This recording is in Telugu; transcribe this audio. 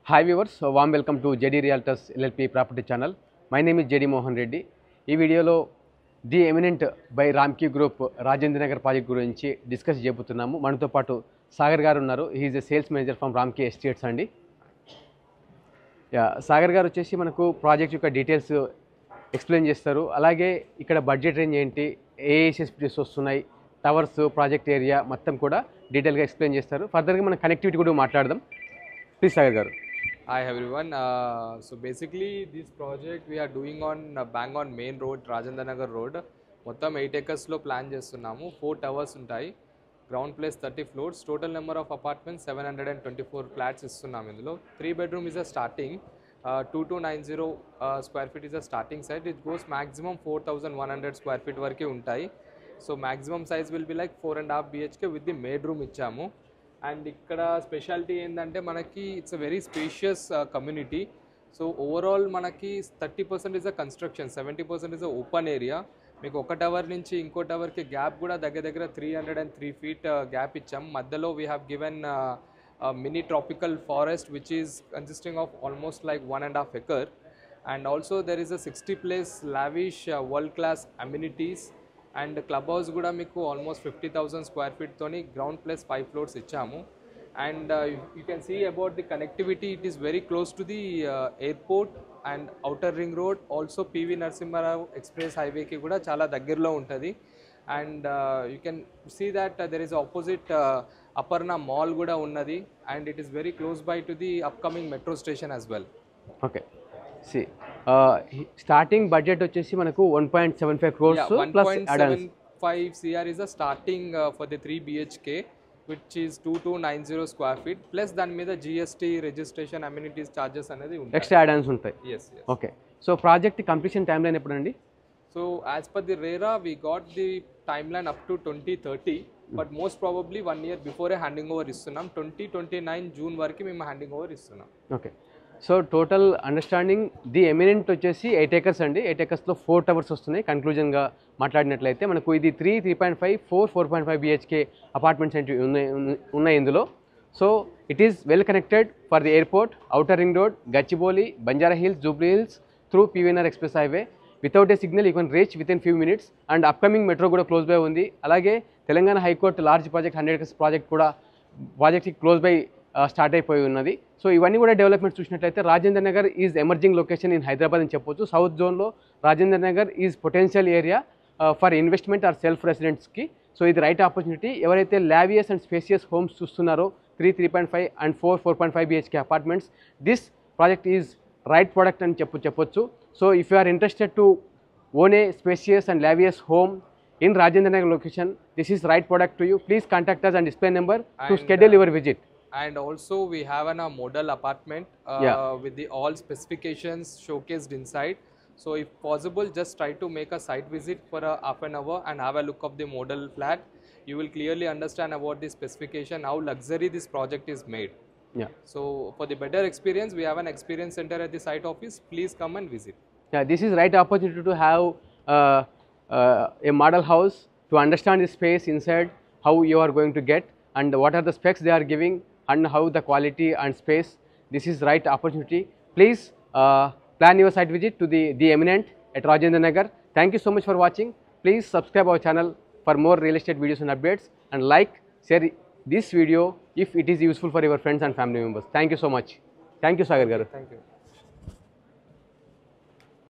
Hi viewers, warm welcome to JD Realtors LLP Property Channel. My name is JD Mohan Reddy. ఈ వీడియోలో the eminent by Ramky group Rajendra Nagar project గురించి డిస్కస్ చేయబోతున్నాము. మనతో పాటు సాగర్ గారు ఉన్నారు. He is a sales manager from Ramky estates అండి. సాగర్ గారు వచ్చేసి మనకు ప్రాజెక్ట్ యొక్క డీటెయిల్స్ ఎక్స్ప్లెయిన్ చేస్తారు. అలాగే ఇక్కడ బడ్జెట్ రేంజ్ ఏంటి, ఏ ఎస్ఎస్పీస్ వస్తున్నాయి, టవర్స్, ప్రాజెక్ట్ ఏరియా మొత్తం కూడా డీటెయిల్గా ఎక్స్ప్లెయిన్ చేస్తారు. ఫర్దర్గా మనం కనెక్టివిటీ కూడా మాట్లాడదాం. ప్లీజ్ సాగర్ గారు. Hi everyone. So basically this project we are doing on Bang on Main Road, Rajendra Nagar Road. మొత్తం 8 acres లో ప్లాన్ చేస్తున్నాము. 4 towers ఉంటాయి. Ground place 30 floors. Total number of apartments 724 flats ఇస్తున్నాము. ఇందులో 3 bedroom is a starting. 2290 square feet is a starting site. It goes maximum 4100 square feet వరకే ఉంటాయి. So maximum size will be like 4.5 BHK with the maid room ఇచ్చాము. అండ్ ఇక్కడ స్పెషాలిటీ ఏంటంటే మనకి it's a very spacious community. So overall మనకి 30% is a construction, 70% is a open area. మీకు ఒక టవర్ నుంచి ఇంకో టవర్కి గ్యాప్ కూడా దగ్గర 303 feet గ్యాప్ ఇచ్చాం. మధ్యలో we have given mini tropical forest which is consisting of almost like 1.5 acre. And also there is a 60 place lavish world class amenities. And club house కూడా మీకు ఆల్మోస్ట్ 50,000 square feet తోని గ్రౌండ్ ప్లస్ 5 floors ఇచ్చాము. And you can see about the connectivity, it is very close to the airport and outer ring road. Also PV Narasimha Rao express హైవేకి కూడా చాలా దగ్గరలో ఉంటుంది. And you can see that there is opposite Aparna mall కూడా ఉన్నది. And it is very close by to the upcoming metro station as well. Okay, see starting budget వచ్చేసి మనకు 1.75 crores plus 1.75 CR is a starting for the 3 BHK which is 2290 square feet plus దాని మీద GST రిజిస్ట్రేషన్ అమ్యూనిటీస్ చార్జెస్ అనేది ఉంటాయి, ఎక్స్ట్రా యాడ్-ఆన్స్ ఉంటాయి. yes. Okay, so project completion time line ఎప్పుడండి? So as per the RERA we got the timeline up to 2030 but most probably 1 year before handing over ఇస్తున్నాం. 2029 జూన్ వరకు మేము హ్యాండింగ్ ఓవర్ ఇస్తున్నాం. Okay, so total understanding the eminent వచ్చేసి 8 acres అండి. 8 acresలో 4 towers వస్తున్నాయి. కన్క్లూజన్గా మాట్లాడినట్లయితే మనకు ఇది 3.5, 4.5 BHK అపార్ట్మెంట్స్ అంటే ఉన్నాయి ఇందులో. So it is well connected for the airport, outer ring road, Gachibowli, Banjara hills, Jubilee hills through PVNR express highway. Without a signal you can reach with in few minutes. And upcoming metro కూడా క్లోజ్ బై ఉంది. అలాగే Telangana high court large project 100 acres project కూడా ప్రాజెక్ట్కి క్లోజ్ బై స్టార్ట్ అయిపోయి ఉన్నది. సో ఇవన్నీ కూడా డెవలప్మెంట్ చూసినట్లయితే Rajendra Nagar is emerging location in Hyderabad అని చెప్పొచ్చు. సౌత్ జోన్లో Rajendra Nagar is potential area for investment or self రెసిడెంట్స్కి. సో ఇది రైట్ ఆపర్చునిటీ. ఎవరైతే లావియస్ అండ్ స్పేసియస్ హోమ్స్ చూస్తున్నారో 3.5 and 4.5 BHK apartments, this project is right product అని చెప్పొచ్చు. So if you are interested to own a spacious and lavish home in Rajendra Nagar location, this is right product to you. Please contact us and display number to schedule your visit. And also we have a model apartment with the all specifications showcased inside. So if possible just try to make a site visit for a half an hour and have a look of the model flat. You will clearly understand about the specification, how luxury this project is made. Yeah. So for the better experience we have an experience center at the site office. Please come and visit. Yeah, this is right opportunity to have a model house, to understand the space inside, how you are going to get and what are the specs they are giving and how the quality and space. This is right opportunity. Please plan your site visit to the eminent at Rajendra Nagar. Thank you so much for watching. Please subscribe our channel for more real estate videos and updates, and like, share this video if it is useful for your friends and family members. Thank you so much. Thank you, Sagar garu. Thank you.